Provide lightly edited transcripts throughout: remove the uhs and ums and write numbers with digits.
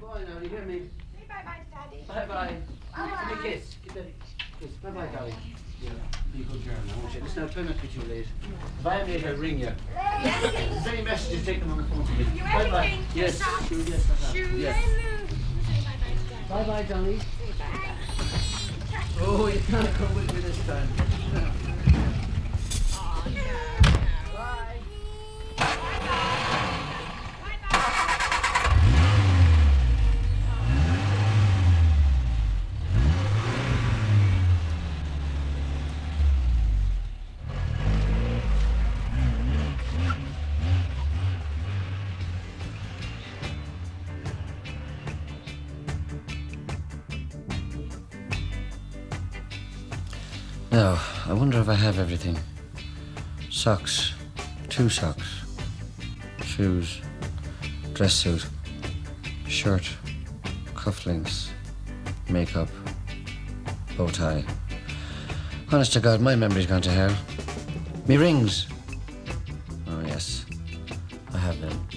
Bye now, you hear me? Say bye-bye to Daddy. Bye-bye. Give me a kiss. Give Daddy a kiss. Bye-bye, darling. Yeah, be a good girl now, won't you? Listen, I'll try not to be too late. If I am late, I'll ring you. If there's any messages, take them on the phone to me. You Bye-bye. everything. Yes, Socks. sure, yes, that's Shoes. yes. Say bye-bye to Daddy. Bye-bye, Johnny. Say bye-bye. Oh, you can't come with me this time. Oh, no. Bye. Now, I wonder if I have everything. Socks, 2 socks, shoes, dress suit, shirt, cufflinks, makeup, bow tie. Honest to God, my memory's gone to hell. Me rings. Oh, yes, I have them.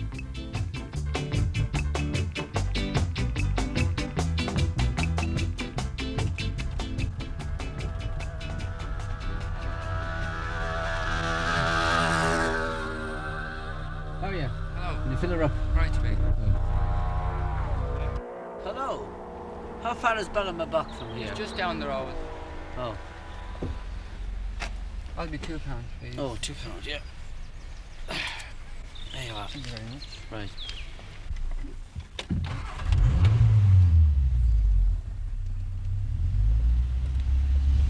How are you? Hello. Can you fill her up? Right to be. Hello. How far is Ballinabok from here? It's just down the road. Oh. I'll be £2, please. Oh, £2, yeah. There you are. Thank you very much. Right.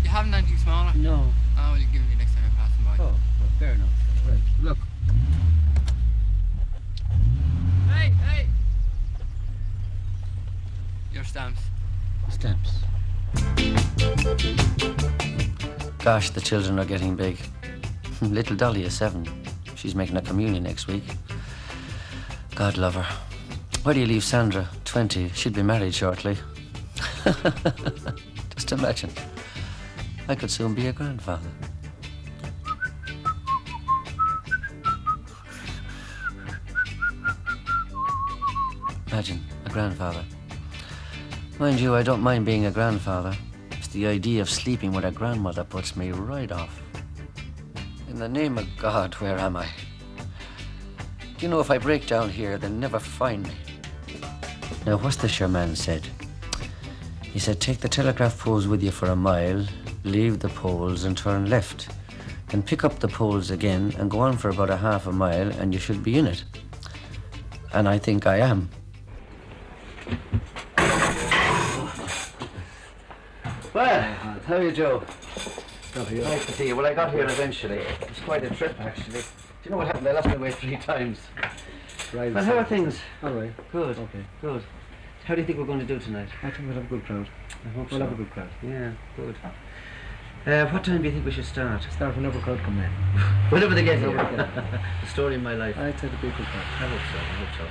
You haven't anything smaller? No. Oh, will you give me next time you're passing by? Oh, well, fair enough. Right. Look. Hey, hey! Your stamps. Stamps. Gosh, the children are getting big. Little Dolly is 7. She's making a communion next week. God love her. Where do you leave Sandra? 20. She'd be married shortly. Just imagine. I could soon be a grandfather. Imagine, a grandfather. Mind you, I don't mind being a grandfather. It's the idea of sleeping with a grandmother puts me right off. In the name of God, where am I? Do you know, if I break down here, they'll never find me. Now, what's this your man said? He said, take the telegraph poles with you for a mile, leave the poles and turn left. Then pick up the poles again and go on for about a half a mile and you should be in it. And I think I am. Well, how are you, Joe? Nice to see you. Well, I got here eventually. It was quite a trip, actually. Do you know what happened? I lost my way 3 times. Right. Well, how are things? All right. Good. Okay. Good. How do you think we're going to do tonight? I think we'll have a good crowd. I hope We'll so. have a good crowd. Yeah, good. What time do you think we should start? Start whenever crowd come in. Whenever they get here. Whenever they get The story of my life. I'd say it'll be a good crowd. I hope so. I hope so.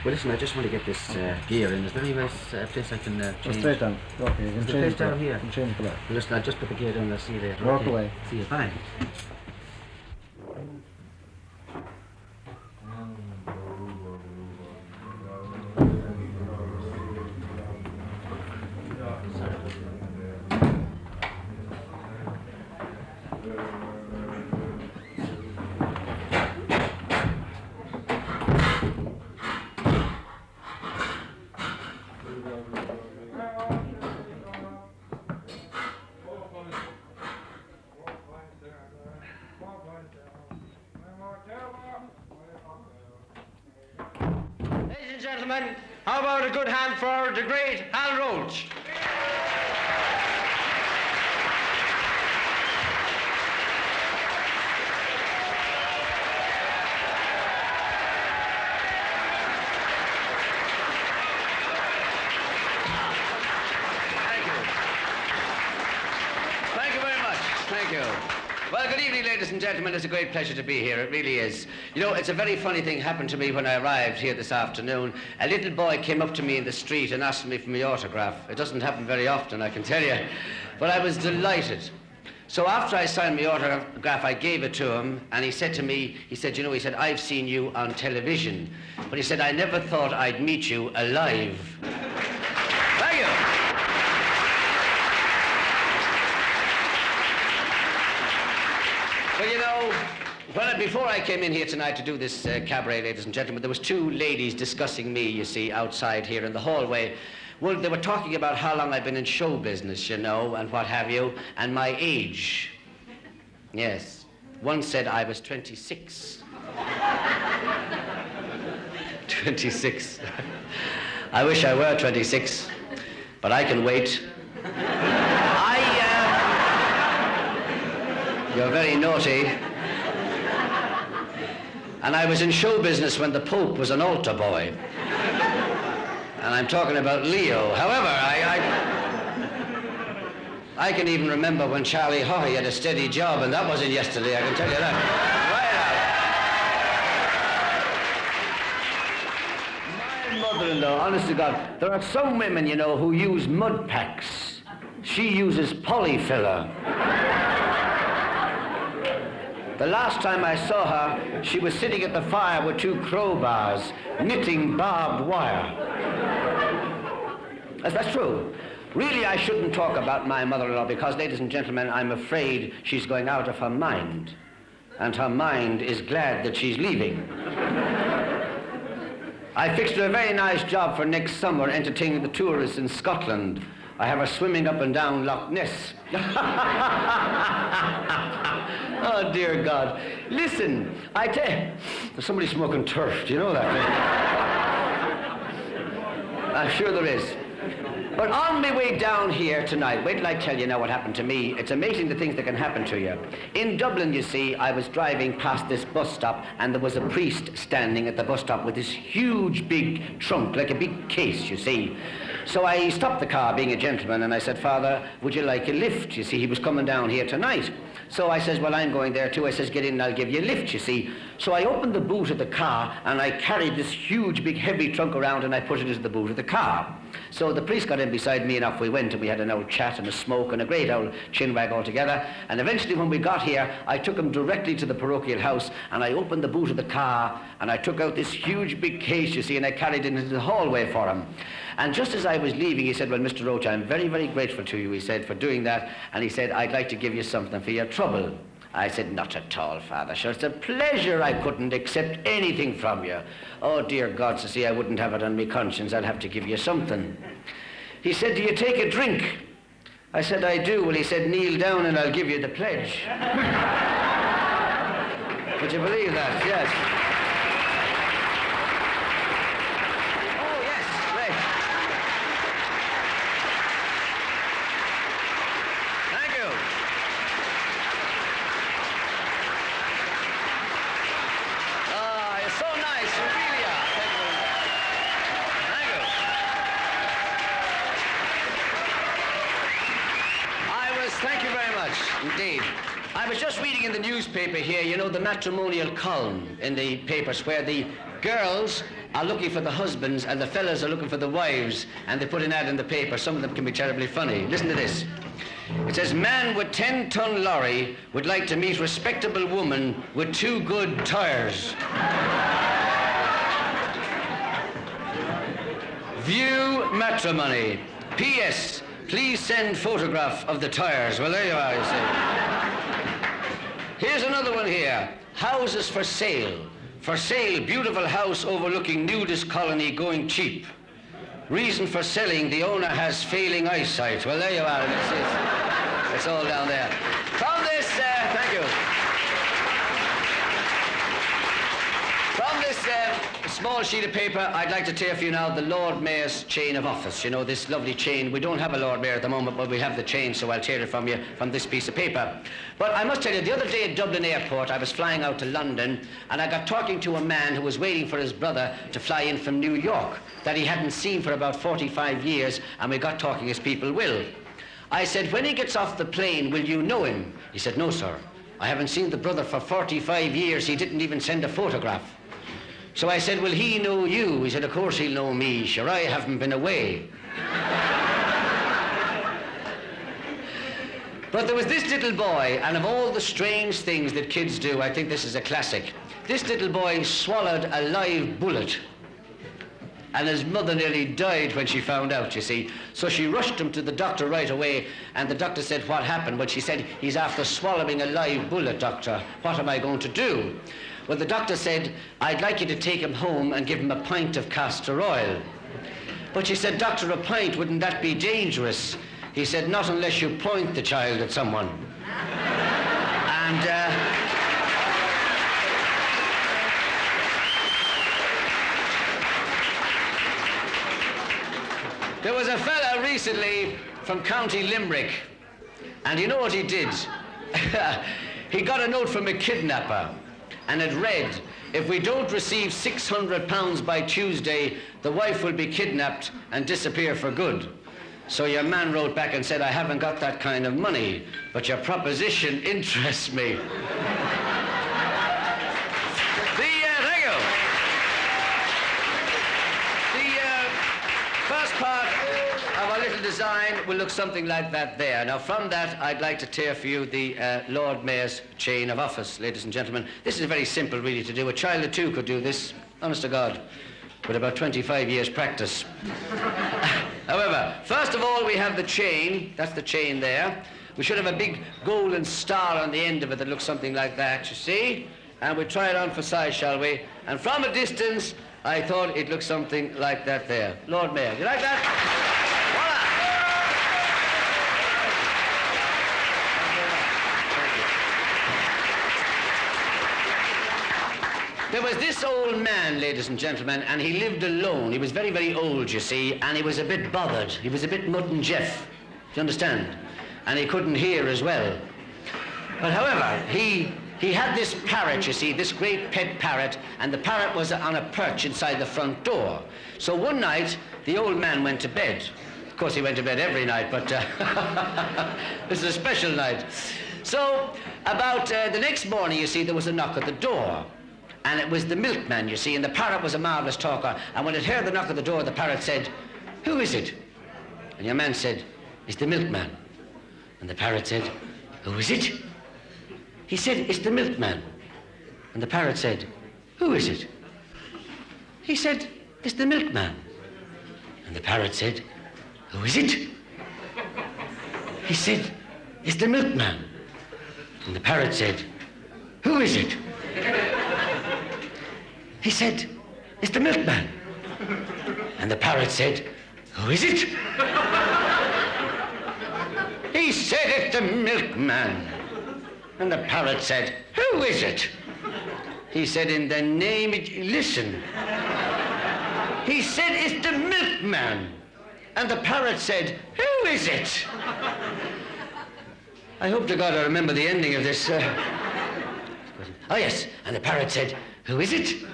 Well, listen, I just want to get this gear in. Is there any nice place I can Go change? straight down. Okay, you Is can the change place the down colour. here? You can change the colour. Well, listen, I'll just put the gear down. I'll see you later. Walk Okay. away. See you. Bye. Ladies and gentlemen, how about a good hand for the great Hal Roach? Thank you. Thank you very much. Thank you. Well, good evening, ladies and gentlemen. It's a great pleasure to be here. It really is. You know, it's a very funny thing happened to me when I arrived here this afternoon. A little boy came up to me in the street and asked me for my autograph. It doesn't happen very often, I can tell you. But I was delighted. So after I signed my autograph, I gave it to him, and he said to me, he said, you know, he said, I've seen you on television. But he said, I never thought I'd meet you alive. Well, you know, before I came in here tonight to do this cabaret, ladies and gentlemen, there was two ladies discussing me, you see, outside here in the hallway. Well, they were talking about how long I've been in show business, you know, and what have you, and my age. Yes. One said I was 26. 26. I wish I were 26, but I can wait. You're very naughty. And I was in show business when the Pope was an altar boy. And I'm talking about Leo. However, I can even remember when Charlie Hockey had a steady job, and that wasn't yesterday, I can tell you that. Right out. My mother-in-law, honest to God, there are some women, you know, who use mud packs. She uses polyfiller. The last time I saw her, she was sitting at the fire with two crowbars, knitting barbed wire. That's true. Really, I shouldn't talk about my mother-in-law because, ladies and gentlemen, I'm afraid she's going out of her mind. And her mind is glad that she's leaving. I fixed her a very nice job for next summer entertaining the tourists in Scotland. I have her swimming up and down Loch Ness. Oh, dear God. Listen, I tell you, there's somebody smoking turf. Do you know that? I'm sure there is. But on my way down here tonight, wait till I tell you now what happened to me. It's amazing the things that can happen to you. In Dublin, you see, I was driving past this bus stop, and there was a priest standing at the bus stop with this huge big trunk, like a big case, you see. So I stopped the car, being a gentleman, and I said, Father, would you like a lift? You see, he was coming down here tonight. So I says, well, I'm going there too. I says, get in and I'll give you a lift, you see. So I opened the boot of the car, and I carried this huge, big, heavy trunk around, and I put it into the boot of the car. So the priest got in beside me, and off we went, and we had an old chat and a smoke and a great old chinwag altogether. And eventually, when we got here, I took him directly to the parochial house, and I opened the boot of the car, and I took out this huge, big case, you see, and I carried it into the hallway for him. And just as I was leaving, he said, well, Mr. Roach, I'm very, very grateful to you, he said, for doing that. And he said, I'd like to give you something for your trouble. I said, not at all, Father. Sure, it's a pleasure. I couldn't accept anything from you. Oh, dear God, so see, I wouldn't have it on me conscience. I'll have to give you something. He said, do you take a drink? I said, I do. Well, he said, kneel down and I'll give you the pledge. Would you believe that? Yes. Oh, yes, right. Thank you. You're so nice. You really are. Thank you. Thank you very much, indeed. I was just reading in the newspaper here, you know, the matrimonial column in the papers where the girls are looking for the husbands and the fellas are looking for the wives, and they put an ad in the paper. Some of them can be terribly funny. Listen to this. It says, man with 10-ton lorry would like to meet respectable woman with 2 good tires. View matrimony. P.S. Please send photograph of the tires. Well, there you are, you see. Here's another one here. Houses for sale. For sale, beautiful house overlooking nudist colony going cheap. Reason for selling, the owner has failing eyesight. Well, there you are. It's all down there. From this, thank you. From this small sheet of paper, I'd like to tear for you now the Lord Mayor's chain of office. You know, this lovely chain. We don't have a Lord Mayor at the moment, but we have the chain, so I'll tear it from you from this piece of paper. But I must tell you, the other day at Dublin Airport, I was flying out to London, and I got talking to a man who was waiting for his brother to fly in from New York, that he hadn't seen for about 45 years, and we got talking as people will. I said, when he gets off the plane, will you know him? He said, no, sir. I haven't seen the brother for 45 years. He didn't even send a photograph. So I said, will he know you? He said, of course he'll know me. Sure, I haven't been away. But there was this little boy, and of all the strange things that kids do, I think this is a classic. This little boy swallowed a live bullet. and his mother nearly died when she found out, you see. So she rushed him to the doctor right away, and the doctor said, what happened? But she said, he's after swallowing a live bullet, doctor. What am I going to do? Well, the doctor said, I'd like you to take him home and give him a pint of castor oil. But she said, doctor, a pint, wouldn't that be dangerous? He said, not unless you point the child at someone. And there was a fella recently from County Limerick, and you know what he did? He got a note from a kidnapper, and it read, if we don't receive £600 by Tuesday, the wife will be kidnapped and disappear for good. So your man wrote back and said, I haven't got that kind of money, but your proposition interests me. Thank you. The first part of our little design will look something like that there. Now, from that, I'd like to tear for you the Lord Mayor's chain of office, ladies and gentlemen. This is very simple, really, to do. A child of 2 could do this, honest to God, with about 25 years' practice. However, first of all, we have the chain. That's the chain there. We should have a big golden star on the end of it that looks something like that, you see? And we'll try it on for size, shall we? And from a distance, I thought it looked something like that there. Lord Mayor, you like that? Voila! There was this old man, ladies and gentlemen, and he lived alone. He was very, very old, you see, and he was a bit bothered. He was a bit Mutt and Jeff, do you understand? And he couldn't hear as well. But however, he had this parrot, you see, this great pet parrot, and the parrot was on a perch inside the front door. So one night, the old man went to bed. Of course, he went to bed every night, but this is a special night. So about the next morning, you see, there was a knock at the door. And it was the milkman, you see, and the parrot was a marvelous talker. And when it heard the knock at the door, the parrot said, who is it? And your man said, it's the milkman. And the parrot said, who is it? He said, it's the milkman. And the parrot said, who is it? He said, it's the milkman. And the parrot said, who is it? He said, it's the milkman. And the parrot said, who is it? He said, it's the milkman. And the parrot said, who is it? He said, it's the milkman. And the parrot said, who is it? He said, in the name, listen. He said, it's the milkman. And the parrot said, who is it? I hope to God I remember the ending of this. Oh, yes. And the parrot said, who is it?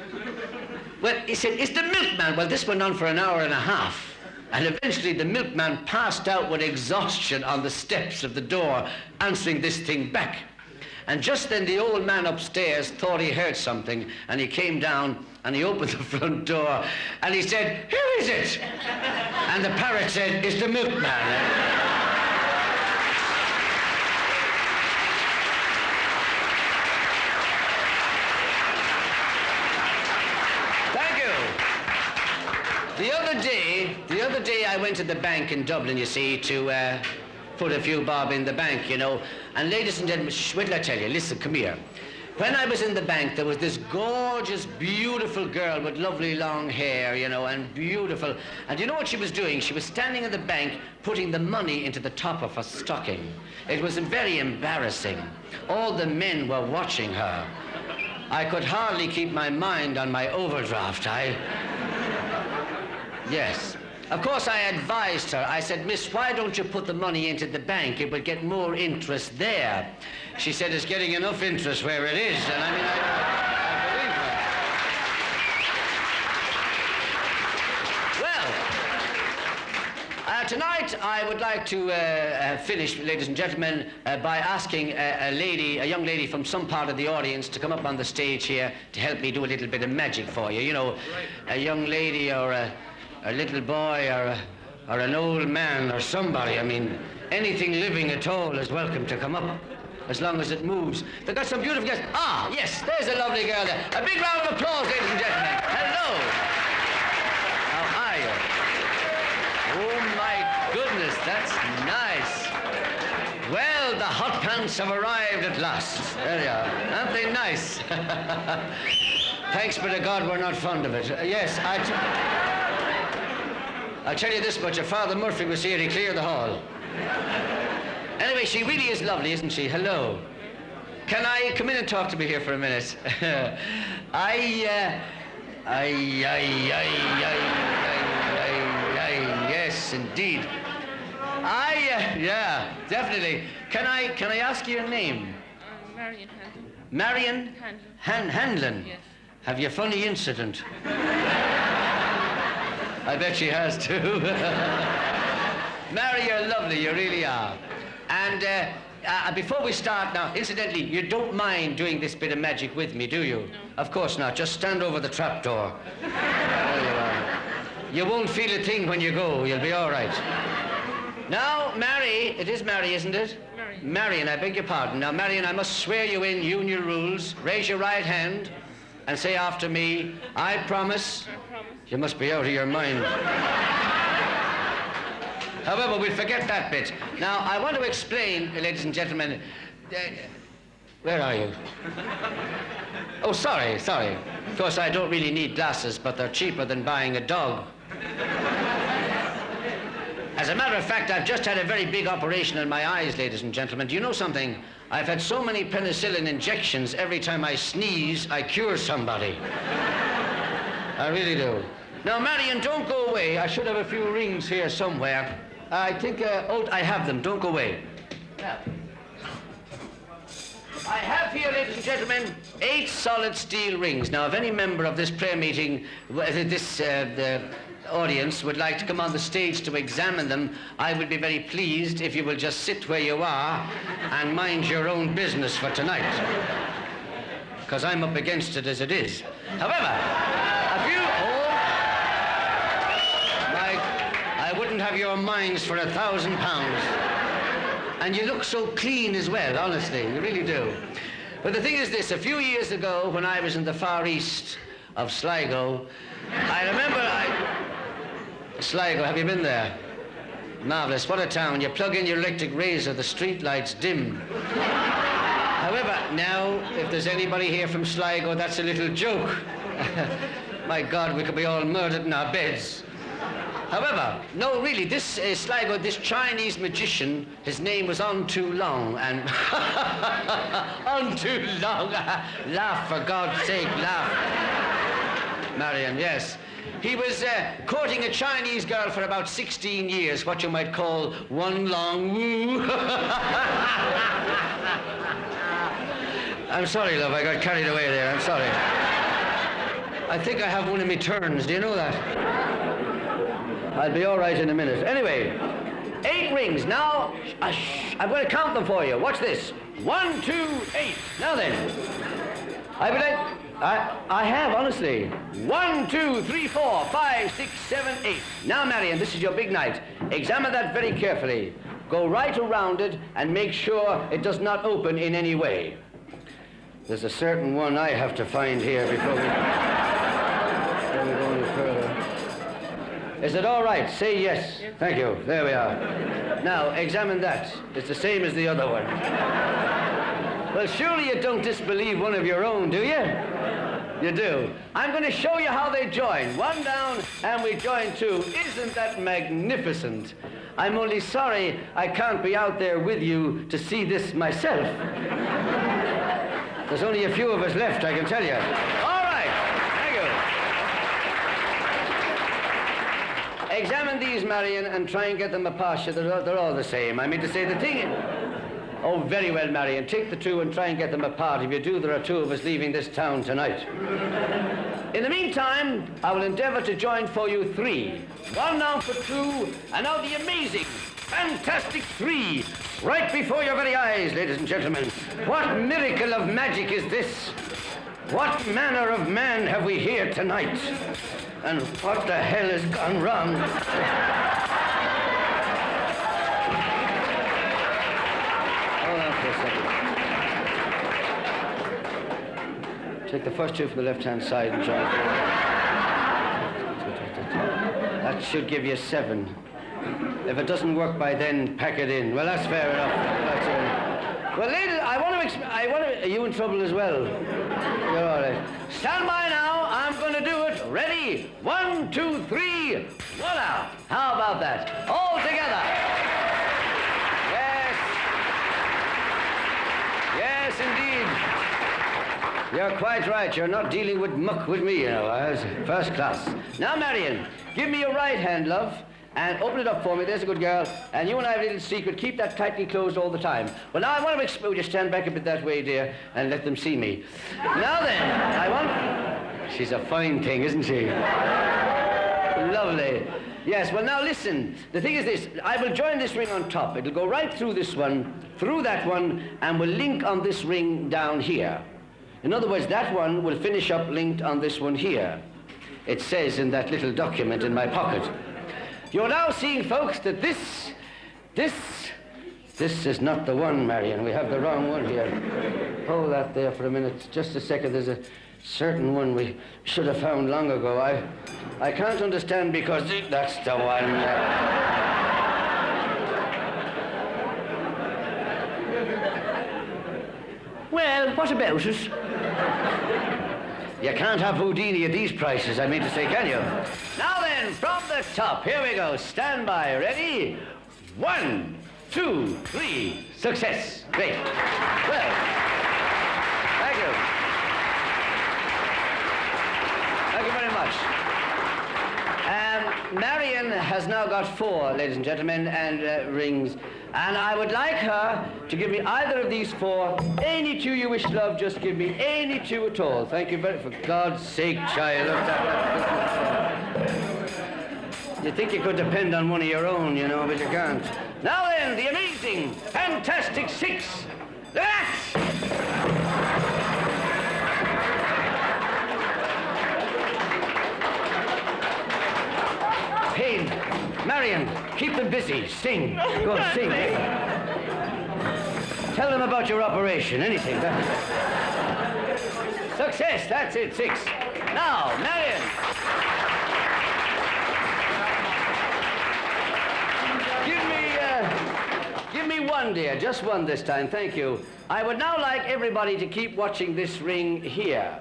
Well, he said, it's the milkman. Well, this went on for an hour and a half. And eventually the milkman passed out with exhaustion on the steps of the door, answering this thing back. And just then the old man upstairs thought he heard something, and he came down and he opened the front door and he said, who is it? And the parrot said, it's the milkman. The other day I went to the bank in Dublin, you see, to put a few bob in the bank, you know. And ladies and gentlemen, wait till I tell you, listen, come here. When I was in the bank, there was this gorgeous, beautiful girl with lovely long hair, you know, and beautiful. And you know what she was doing? She was standing in the bank, putting the money into the top of her stocking. It was very embarrassing. All the men were watching her. I could hardly keep my mind on my overdraft. Yes. Of course, I advised her. I said, miss, why don't you put the money into the bank? It would get more interest there. She said, it's getting enough interest where it is. And I mean, I believe her. Well, tonight I would like to finish, ladies and gentlemen, by asking a young lady from some part of the audience to come up on the stage here to help me do a little bit of magic for you. You know, a young lady or a little boy or an old man or somebody. I mean, anything living at all is welcome to come up, as long as it moves. They've got some beautiful guests. Ah, yes, there's a lovely girl there. A big round of applause, ladies and gentlemen. Hello. How That's nice. Well, the hot pants have arrived at last. There you are. Aren't they nice? Thanks be to God we're not fond of it. Yes, I'll tell you this much. If Father Murphy was here, he'd clear the hall. Anyway, she really is lovely, isn't she? Hello. Can I come in and talk to me here for a minute? Yes, indeed. Yeah, definitely. Can I ask you your name? Marion Handel. Marion? Handel. Handlin? Yes. Have you a funny incident? I bet she has too. Mary, you're lovely, you really are. And before we start now, incidentally, you don't mind doing this bit of magic with me, do you? No. Of course not. Just stand over the trapdoor. There you are. You won't feel a thing when you go. You'll be all right. Now, Mary, it is Mary, isn't it? Marion. Marion, I beg your pardon. Now, Marion, I must swear you in union rules. Raise your right hand and say after me, I promise. I promise. You must be out of your mind. However, we'll forget that bit. Now, I want to explain, ladies and gentlemen, where are you? Oh, sorry. Of course, I don't really need glasses, but they're cheaper than buying a dog. As a matter of fact, I've just had a very big operation on my eyes, ladies and gentlemen. Do you know something? I've had so many penicillin injections, every time I sneeze, I cure somebody. I really do. Now, Marion, don't go away. I should have a few rings here somewhere. I think, I have them. Don't go away. Now, I have here, ladies and gentlemen, 8 solid steel rings. Now, if any member of this prayer meeting, the audience, would like to come on the stage to examine them, I would be very pleased if you will just sit where you are and mind your own business for tonight. Because I'm up against it as it is. However, I wouldn't have your minds for £1,000. And you look so clean as well, honestly, you really do. But the thing is this, a few years ago, when I was in the far east of Sligo, I remember Sligo, have you been there? Marvellous, what a town. You plug in your electric razor, the street lights dim. However, now, if there's anybody here from Sligo, that's a little joke. My God, we could be all murdered in our beds. However, no, really, this Sligo, this Chinese magician, his name was On Too Long, and On Too Long. Laugh, for God's sake, laugh. Marion, yes. He was courting a Chinese girl for about 16 years, what you might call one long woo. I'm sorry, love, I got carried away there, I'm sorry. I think I have one of my turns, do you know that? I'll be all right in a minute. Anyway, 8 rings. Now, I'm going to count them for you. Watch this. 1, 2, 8. Now then, I would like... I have, honestly. 1, 2, 3, 4, 5, 6, 7, 8. Now, Marion, this is your big night. Examine that very carefully. Go right around it and make sure it does not open in any way. There's a certain one I have to find here before we go any further. Is it all right? Say yes. Yes. Thank you. There we are. Now, examine that. It's the same as the other one. Well, surely you don't disbelieve one of your own, do you? You do. I'm going to show you how they join. 1 down, and we join 2. Isn't that magnificent? I'm only sorry I can't be out there with you to see this myself. There's only a few of us left, I can tell you. All right. Thank you. Examine these, Marion, and try and get them apart. They're all the same. I mean to say, the thing... Oh, very well, Marion. Take the 2 and try and get them apart. If you do, there are 2 of us leaving this town tonight. In the meantime, I will endeavor to join for you 3. 1 now for 2, and now the amazing, fantastic 3, right before your very eyes, ladies and gentlemen. What miracle of magic is this? What manner of man have we here tonight? And what the hell has gone wrong? Hold on for a second. Take the first 2 from the left-hand side and join. That should give you 7. If it doesn't work by then, pack it in. Well, that's fair enough. Well, ladies, are you in trouble as well? You're all right. Stand by now. I'm going to do it. Ready? 1, 2, 3. Voila. How about that? All together. Yes, indeed. You're quite right. You're not dealing with muck with me, you know. It's first class. Now, Marion, give me your right hand, love, and open it up for me. There's a good girl. And you and I have a little secret. Keep that tightly closed all the time. Well, now I want to would you stand back a bit that way, dear, and let them see me. Now then, I want... She's a fine thing, isn't she? Lovely. Yes, well, now listen. The thing is this. I will join this ring on top. It'll go right through this one, through that one, and will link on this ring down here. In other words, that one will finish up linked on this one here. It says in that little document in my pocket. You're now seeing, folks, that this is not the one, Marion. We have the wrong one here. Hold that there for a minute. Just a second. There's a certain one we should have found long ago. I can't understand because that's the one. Well, what about it? You can't have Houdini at these prices, I mean to say, can you? Now then, from the top, here we go. Stand by. Ready? 1, 2, 3. Success. Great. Well, thank you. Thank you very much. Marion has now got 4, ladies and gentlemen, and rings. And I would like her to give me either of these 4. Any 2 you wish, love, just give me any 2 at all. Thank you very much. For God's sake, child. You think you could depend on one of your own, you know, but you can't. Now then, the amazing, fantastic 6. That! Payne, Marion, keep them busy. Sing. Go on, sing. Tell them about your operation, anything. Success, that's it, 6. Now, Marion. Give me 1, dear, just 1 this time, thank you. I would now like everybody to keep watching this ring here,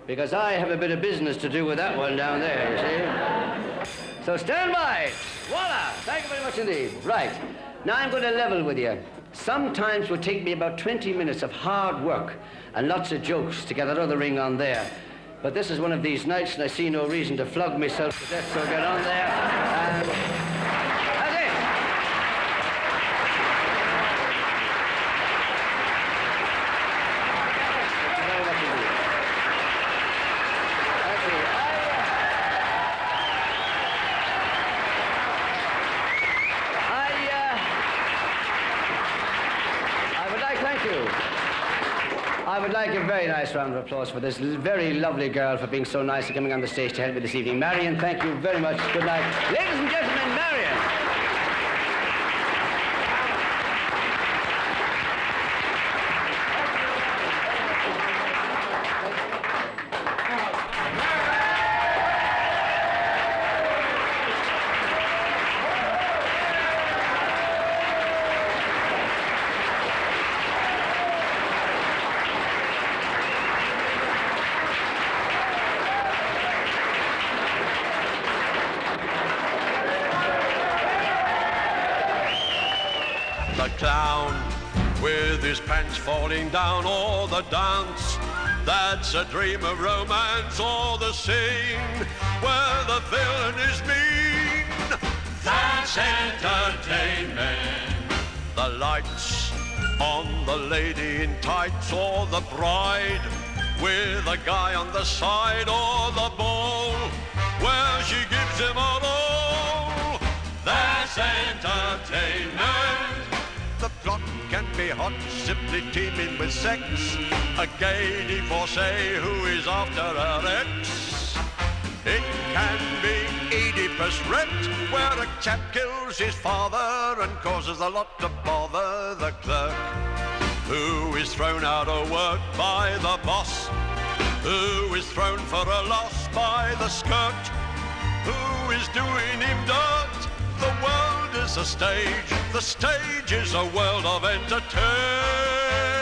because I have a bit of business to do with that one down there, you see. So stand by. Voila! Thank you very much indeed. Right. Now I'm going to level with you. Sometimes it will take me about 20 minutes of hard work and lots of jokes to get that other ring on there. But this is one of these nights and I see no reason to flog myself to death, so get on there. And that's it. Thank you very much indeed. Actually, I would like a very nice round of applause for this very lovely girl for being so nice and coming on the stage to help me this evening. Marion, thank you very much. Good night. Ladies and gentlemen, Marion. The clown with his pants falling down, or the dance that's a dream of romance, or the scene where the villain is mean. That's entertainment. The lights on the lady in tights, or the bride with a guy on the side, or the ball where she gives him a all. That's entertainment. The plot can be hot, simply teeming with sex. A gay divorcee who is after her ex. It can be Oedipus Rex, where a chap kills his father and causes a lot of bother. The clerk who is thrown out of work by the boss, who is thrown for a loss by the skirt, who is doing him dirt. The world is a stage, the stage is a world of entertainment.